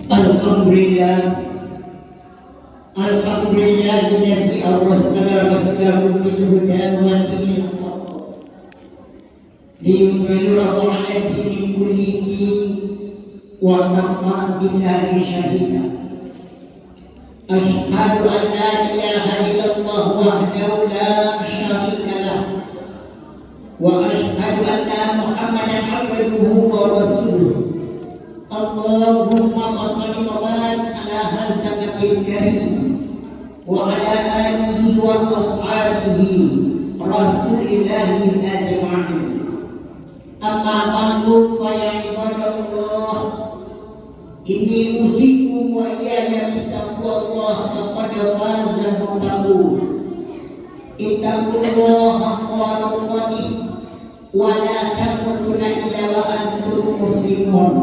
Alhamdulillah, Alhamdulillah alladzi arsalana rasulahu bil huda wa dinil haqq liyuzhirahu 'ala ad-dini kullihi wa kafa billahi shahida. Asyhadu an la ilaha illallah wahdahu la syarika lah wa asyhadu anna Muhammadan abduhu wa rasuluh. Allahumma shalli wa barik ala hadzal nabiyil karim wa ala alihi wa ashabihi rasulillahi ajma'in. Amma ba'du fa ya ibadallah, inni usikum wa iyaya bittaqwallah faqad faza muttaqun. Ittaqullaha haqqa tuqatih wa la tamutunna illa wa antum muslimun.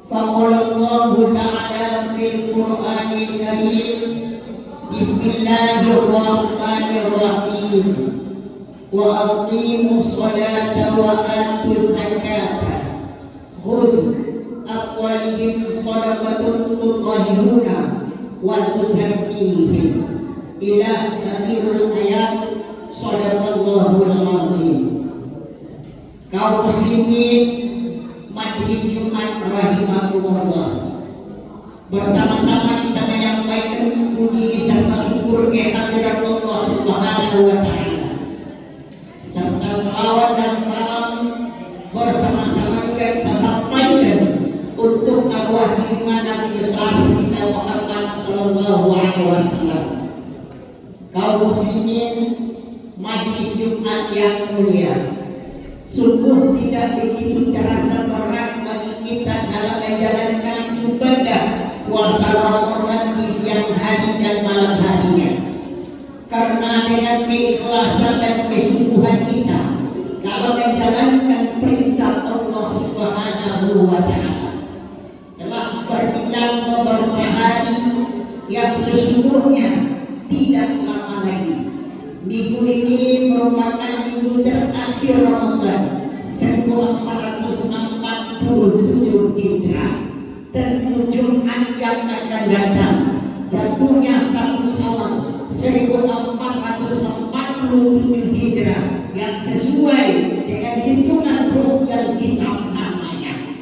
Faqala Allahu ta'ala fil Qur'anil Karim, Bismillahirrahmanirrahim, wa aqimus sholata wa atuz zakata khudh amwalihim shadaqatun tutahhiruna wa tuzakkihim ila akhiril ayat. Shadaqallahul azim. Kaum muslimin Majelis Jumat rahimakumullah, bersama-sama kita menyampaikan puji serta syukur kehadirat Allah Subhanahu wa taala, serta salawat dan salam bersama-sama juga kita sampaikan untuk arwah junjungan Nabi besar kita Muhammad sallallahu alaihi wasallam. Kaum muslimin Majelis Jumat yang mulia, sungguh tidak begitu terasa berat bagi kita dalam menjalankan ibadah puasa Ramadan di siang hari dan malam harinya, karena dengan keikhlasan dan kesungguhan kita kalau menjalankan perintah Allah Subhanahu wa taala telah berbilang beberapa hari yang sesungguhnya tidak lama lagi. Minggu ini merupakan minggu terakhir Ramadan 1447 Hijrah, dan Jumat yang akan datang jatuhnya 1 Syawal 1447 Hijrah yang sesuai dengan hitungan Ruqyah Hisab namanya.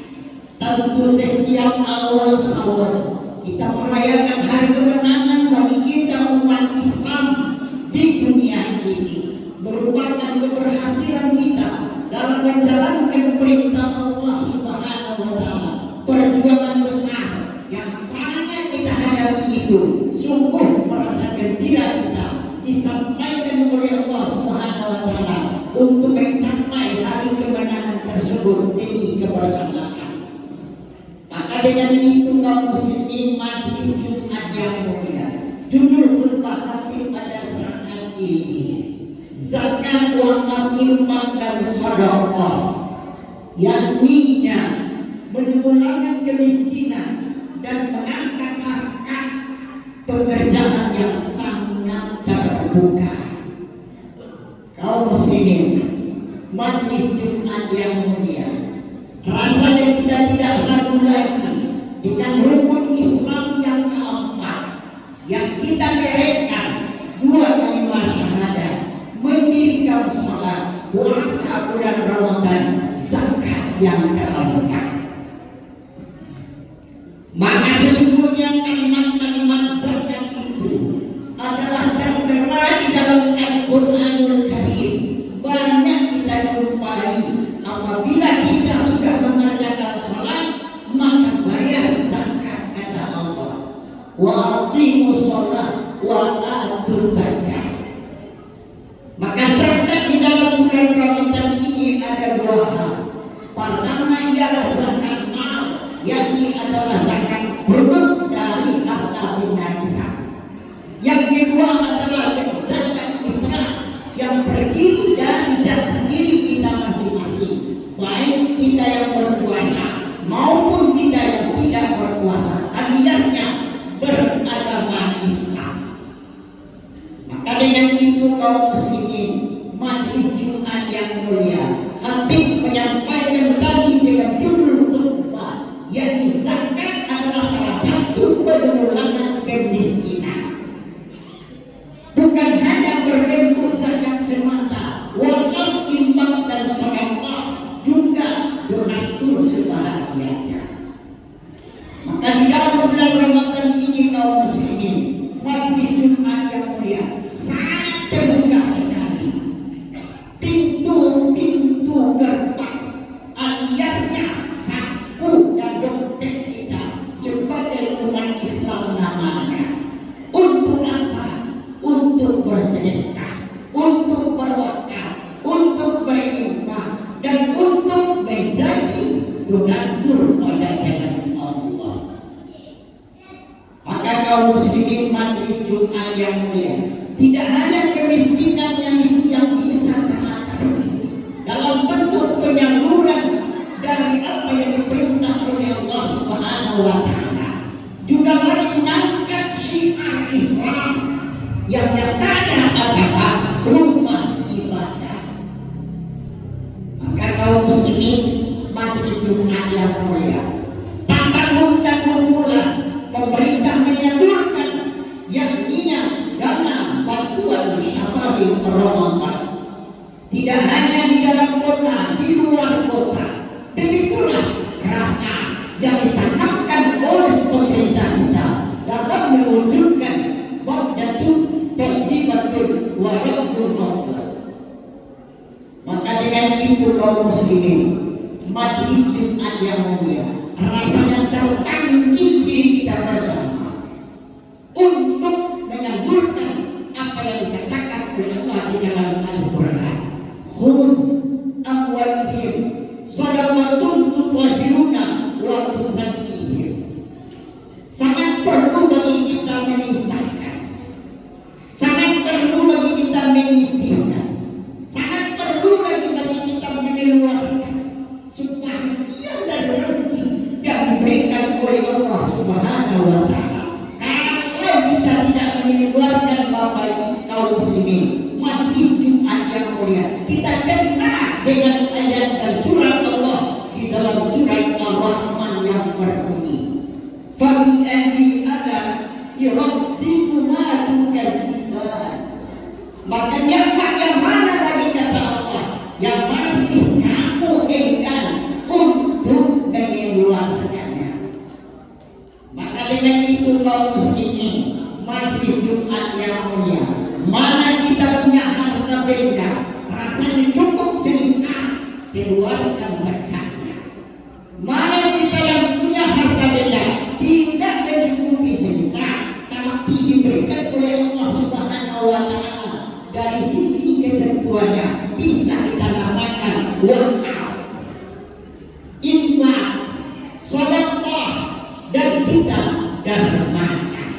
Tentu setiap awal Syawal kita merayakan hari kemenangan bagi kita umat Islam di dunia ini, merupakan keberhasilan kita dalam menjalankan perintah Allah Subhanahu wa taala. Perjuangan besar yang sangat kita hadapi itu sungguh merasa gembira kita disampaikan oleh Allah Subhanahu wa taala untuk mencapai hari kemenangan tersebut demi kebersamaan. Maka dengan itu kaum muslimin Majelis Jumat yang mulia, judul khutbah khatib pada saat ini zakat, wakaf, infak dan sedekah, yakni mengurangi kemiskinan dan mengangkat harkat pekerjaan yang sangat terbuka. Kaum muslimin Majelis Jumat yang mulia, rasanya kita tidak ragu lagi dengan rukun Islam yang keempat yang kita dirikan, 2 kalimat syahadat, mendirikan sholat, puasa bulan Ramadan, zakat yang keempat. Maka sesungguhnya kalimat-kalimat zakat itu adalah tertera di dalam Al-Quranul Karim. Banyak kita jumpai apabila kita sudah mengerjakan sholat maka bayar zakat, kata Allah, wa aqimus sholat wa atuz zakat. Maka zakat di dalam bulan Ramadan ini ada 2 hal. Pertama ialah zakat mal, yakni adalah zakat produk dari harta benda kita. Yang kedua adalah zakat fitrah yang berdiri dari jati diri kita masing-masing, baik kita yang berpuasa maupun kita yang tidak berpuasa, aliasnya beragama Islam. Maka dengan itu kaum muslimin Majelis Jumat yang mulia, khatib menyampaikan tadi dengan judul khutbah, yakni zakat adalah donatur pada jalan Allah. Maka kaum muslimin majelis Jumat yang mulia, tidak hanya kemiskinan yang bisa teratasi dalam bentuk penyaluran dari apa yang diperintah oleh Allah Subhanahu wa Ta'ala, juga mengangkat syiar Islam yang nyatanya adalah rumah ibadah. Maka kaum muslimin majelis Jumat yang mulia, tanpa undang pula pemerintah menyalurkan yang dana bantuan syabari Ramadan, tidak hanya di dalam kota, di luar kota. Begitulah rasa yang ditanamkan oleh pemerintah kita dalam mewujudkan wahdatul thayyibatul wa rabbul ghafur. Maka dengan itu kaum muslimin majelis Jumat yang mulia rasanya terpanggil diri kita bersama untuk menyalurkan apa yang dikatakan oleh Allah di dalam Al-Quran. Khus amwalihim sadaqatun tutahhiruna wa tuzakkihim. Sangat perlu bagi kita memisahkan, sangat perlu bagi kita menyisihkan, sangat perlu bagi kita mengeluarkan supaya dia dan rezeki yang diberikan oleh Allah Subhanahu wa Ta'ala. Kalau kita tidak mengeluarkan Bapak Ibu kaum muslimin majelis Jumat yang mulia, kita kena dengan ayat dan surat Allah di dalam surat Ar-Rahman yang berbunyi, "Fa bi ayyi ala'i rabbikuma tukadziban." Maka yang mana lagi kata Allah yang masih kamu enggan untuk mengeluarkannya. Maka dengan itu kaum muslimin majelis Jumat yang mulia, mana kita punya harta benda rasanya cukup selisah keluarkan zakatnya. Mana kita yang punya harta benda tidak mencukupi selisah tapi diberikan oleh Allah Subhanahu wa Ta'ala dari sisi ketentuannya bisa kita namakan wakaf, infak, sedekah dan kita dermakan.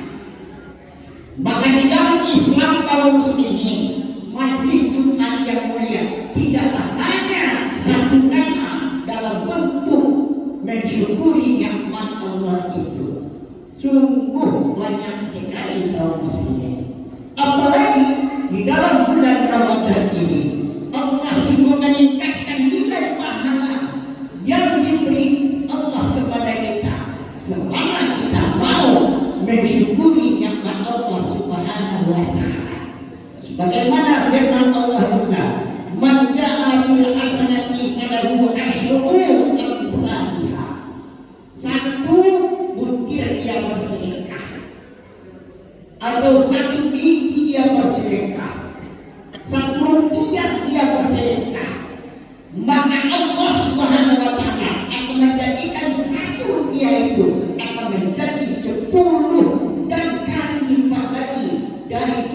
Maka di dalam Islam kaum muslimin majelis Jumat yang mulia tidaklah hanya satu nama dalam bentuk mensyukuri nikmat Allah itu. Sungguh banyak sekali kaum muslimin. Apalagi di dalam bulan Ramadan ini Allah sungguh meningkatkan nilai pahala yang diberi Allah kepada kita selama kita mau mensyukuri nikmat Allah Subhanahu wa Ta'ala. Sebagaimana firman Allah juga, "Man ja'a bil hasanati falahu asyru amsalha." Satu butir dia bersedekah atau satu biji dia bersedekah, satu rupiah dia bersedekah, maka Allah Subhanahu wa Ta'ala akan menjadikan satu rupiah itu akan menjadi 10 dan kali lipat lagi dari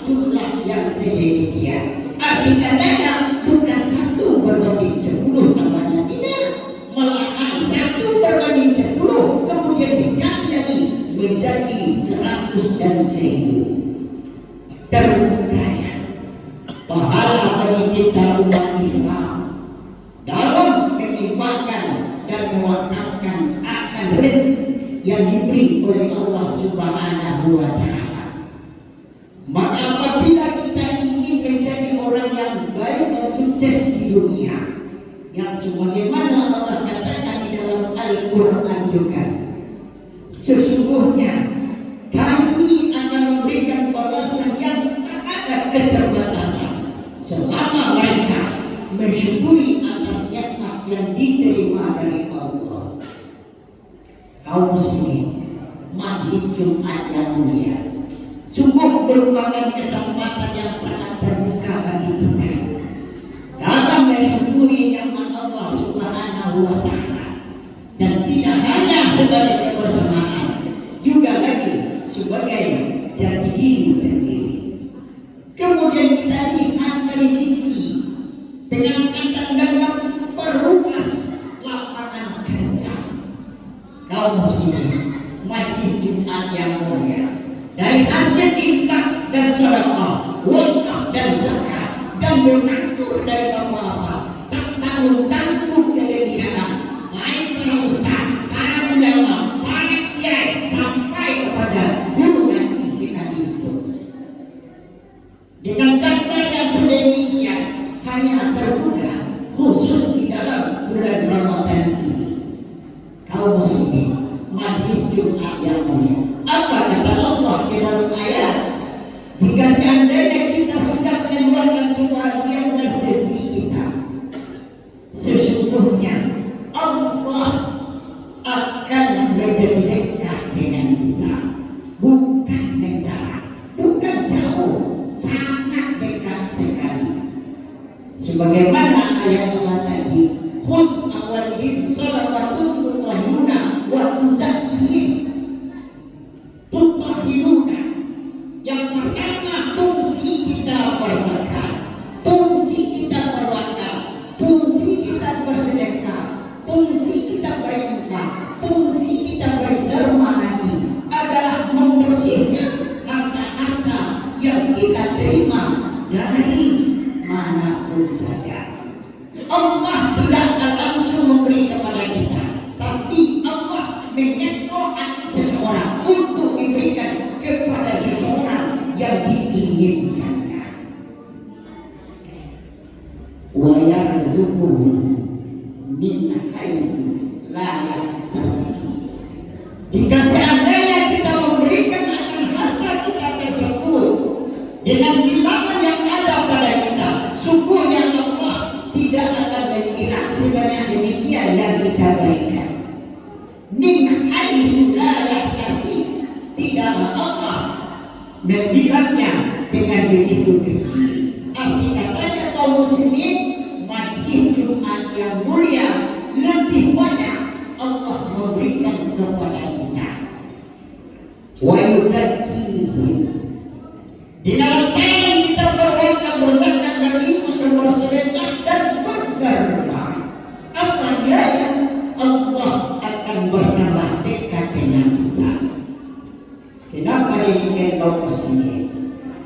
jumlah yang sedemikian. Arti katanya bukan 1 berbanding 10 namanya, tidak, malahan 1 berbanding 10 kemudian dikali lagi menjadi 100 dan 1000. Terbukanya pahala bagi kita umat Islam dalam menginfakkan dan mewakafkan akan rezeki yang diberi oleh Allah Subhanahu wa Ta'ala. Maka apabila kita ingin menjadi orang yang baik dan sukses di dunia, yang sebagaimana Allah katakan di dalam Al-Quran juga, sesungguhnya kami akan memberikan balasan yang tak ada keterbatasan selama mereka mensyukuri atas nikmat yang diterima dari Allah. Kaum muslimin majelis Jumat yang mulia sungguh merupakan kesempatan yang sangat terbuka bagi kita dalam mensyukuri nikmat Allah Subhanahu wa Ta'ala, dan tidak hanya sebagai kebersamaan, juga lagi sebagai jati diri sendiri. Kemudian kita lihat dari sisi dengan kata dan memperluas lapangan kaum muslimin, majelis Jumat yang mulia, dari hasil infak dan sedekah, wakaf dan zakat, dan donatur dari bapak-bapak, tak tanggung-tanggung kegembiraan, baik para ustaz, para ulama, para kiai, sampai kepada guru ngaji sekalipun. Dengan dasar yang sedemikian hanya terbuka khusus di dalam bulan Ramadan ini. Kaum muslimin, majelis Jumat yang mulia, apa kata Allah di dalam ayat? Jika seandainya kita sudah mengeluarkan sebagian dari rezeki kita, sesungguhnya Allah akan menjadi dekat dengan kita, bukan menjauh, bukan jauh, sangat dekat sekali. Sebagaimana ayat Allah tadi, khudz amwalihim shadaqatun tutahhiruna wa tuzakkihim. Tutahhiruna, yang pertama fungsi kita berzakat, fungsi kita berwakaf, fungsi kita bersedekah, fungsi kita berinfak, fungsi kita berderma lagi adalah membersihkan harta-harta yang kita terima dari manapun saja. Allah tidak akan langsung memberi kepada kita, tapi Allah menyetor seseorang untuk diberikan kepada seseorang yang diinginkannya. Wa yarzuquhu min haitsu la yahtasib. Jika seandainya kita memberikan akan harta kita tersebut dengan bilangan yang ada pada kita, sungguhnya Allah tidak akan mengira sebanyak demikian yang kita berikan. Min haitsu la yahtasib, tidaklah Allah membilangnya dengan begitu kecil. Arti katanya kaum muslimin, majelis Jumat yang mulia, lebih banyak Allah memberikan kepada kita. Wa yuzakkihim, di dalam tangan kita berwakaf, berzakat, berinfak, bersedekah dan berderma, apa ya Allah akan bertambah dekat dengan kita. Kenapa demikian kaum muslimin?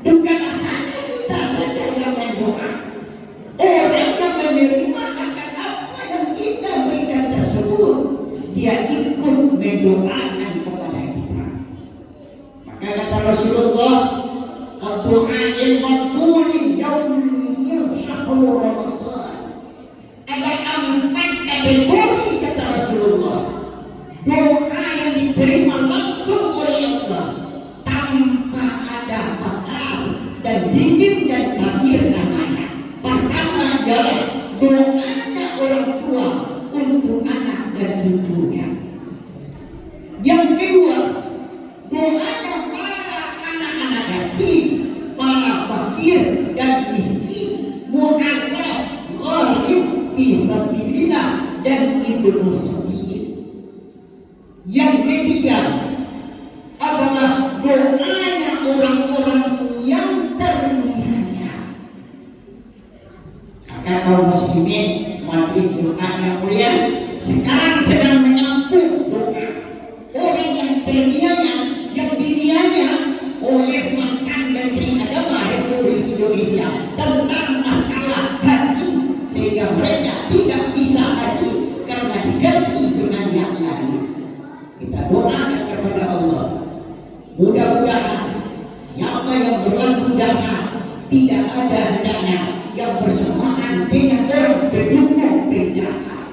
Bukan hanya kita saja yang berdoa, orang yang menerima akan apa yang kita berikan tersebut, dia ikut mendoakan kepada kita. Maka kata Rasulullah, "Ad-du'a'il maqbulin yaumil syahrul Ramadan." Ada 4 kategori kata Rasulullah, doa yang diterima langsung oleh Allah tanpa ada batas dan dinding dan tabir namanya. Pertama adalah doanya orang tua untuk anak dan cucunya. Yang kedua, doanya para anak-anak yatim, para fakir dan miskin, mu'allaf, gharib, fisabilillah dan ibnu sabil. Yang ketiga adalah doanya orang-orang yang terniaya. Maka kaum muslimin, majelis Jumat yang mulia sekarang sedang menyambung doa orang yang terniaya, yang diniaya oleh mantan Menteri Agama Republik Indonesia tentang masalah haji, sehingga mereka tidak bisa haji karena diganti dengan yang lain. Kita doakan kepada Allah, mudah-mudahan siapa yang berlaku jahat tidak ada hendaknya yang bersamaan dengan orang pendukung penjahat.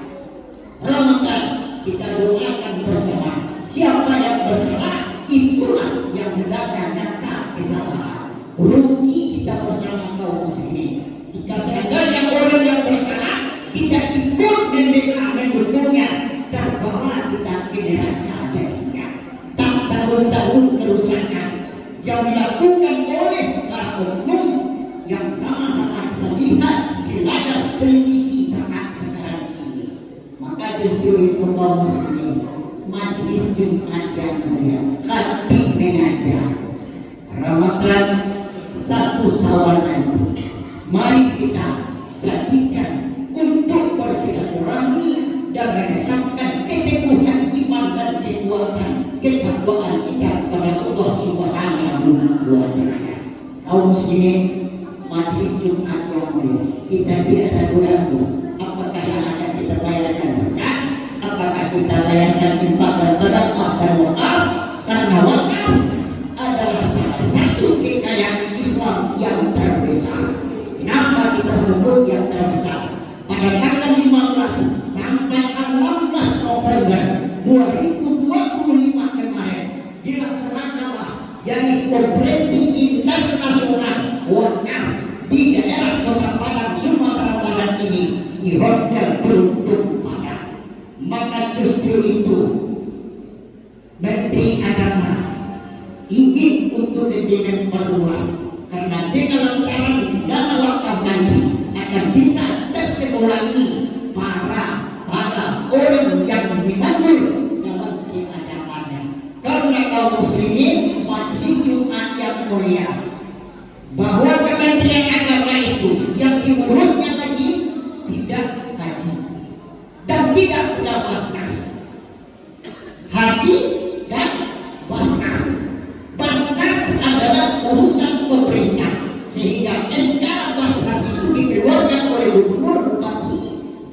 Ramadan kita doakan bersama, siapa yang bersalah itulah yang hendaknya nyata kesalahan. Rugi kita bersama kaum muslimin. Jika seandainya orang yang bersalah kita ikut mendukungnya, terbawa kita ke neraka jadinya. Tak tanggung-tanggung kerusakan yang dilakukan oleh para oknum yang sama-sama kita lihat di layar televisi saat sekarang ini. Maka justru itu kaum muslimin, majelis Jumat yang mulia, hati mengajar Ramadan 1 Syawal nanti, mari kita jadikan untuk bersilaturahmi dan menetapkan keteguhan iman dan luar biasa. Kaum muslimin, majelis Jumat yang mulia, kita tidak ragu-ragu apakah yang akan kita bayarkan zakat, apakah kita bayarkan infak dan sedekah dan wakaf, karena wakaf adalah salah satu kekayaan Islam yang terbesar. Kenapa kita sebut yang terbesar? Pada tanggal 15 sampai 16 November 2025 kemarin dilaksanakanlah yakni konferensi internasional wakaf di daerah Kota Padang, Sumatera Barat ini di Hotel Beruntung Padang. Maka justru itu Menteri Agama ingin untuk dengan perluas, karena dengan lantaran dana wakaf nanti akan bisa terkelola para orang yang mengatur dalam keadaannya. Karena kaum muslimin, majelis Jumat yang mulia, bahwa Kementerian Agama itu yang diurusnya lagi tidak haji dan tidak punya basnas. Haji dan basnas. Basnas adalah urusan pemerintah, sehingga SK basnas itu dikeluarkan oleh gubernur, bupati,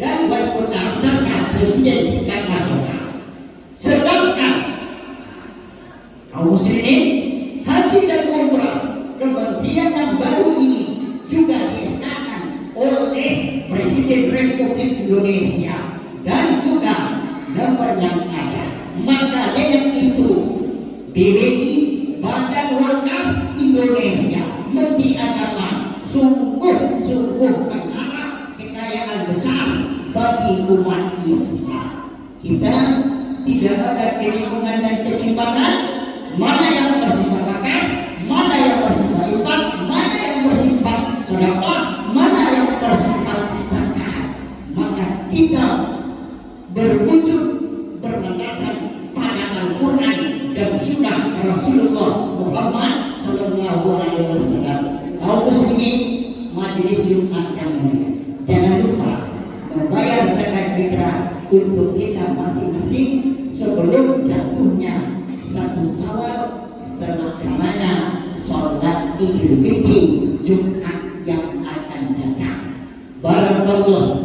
dan wali kota serta presiden tingkat nasional. Sedangkan kaum muslimin, haji dan umrah kementerian yang baru ini juga dieskakan oleh Presiden Republik Indonesia dan juga government yang ada. Maka dengan itu BWI, Badan Wakaf Indonesia, Menteri Agama sungguh mengharap kekayaan besar bagi umat Islam. Kita tidak ada kebingungan dan kebimbangan mana yang bersifat wakaf, mana yang bersifat infak, mana yang bersifat sedekah, mana yang bersifat zakat. Maka kita berwujud berlandaskan pada Al-Quran dan Sunnah Rasulullah Muhammad Sallallahu Alaihi Wasallam. Kaum muslimin, majelis Jumat yang mulia, jangan lupa membayar zakat fitrah untuk kita masing-masing sebelum jatuhnya 1 Syawal, selaksananya sholat Idul Fitri Jumat yang akan datang. Barakallahu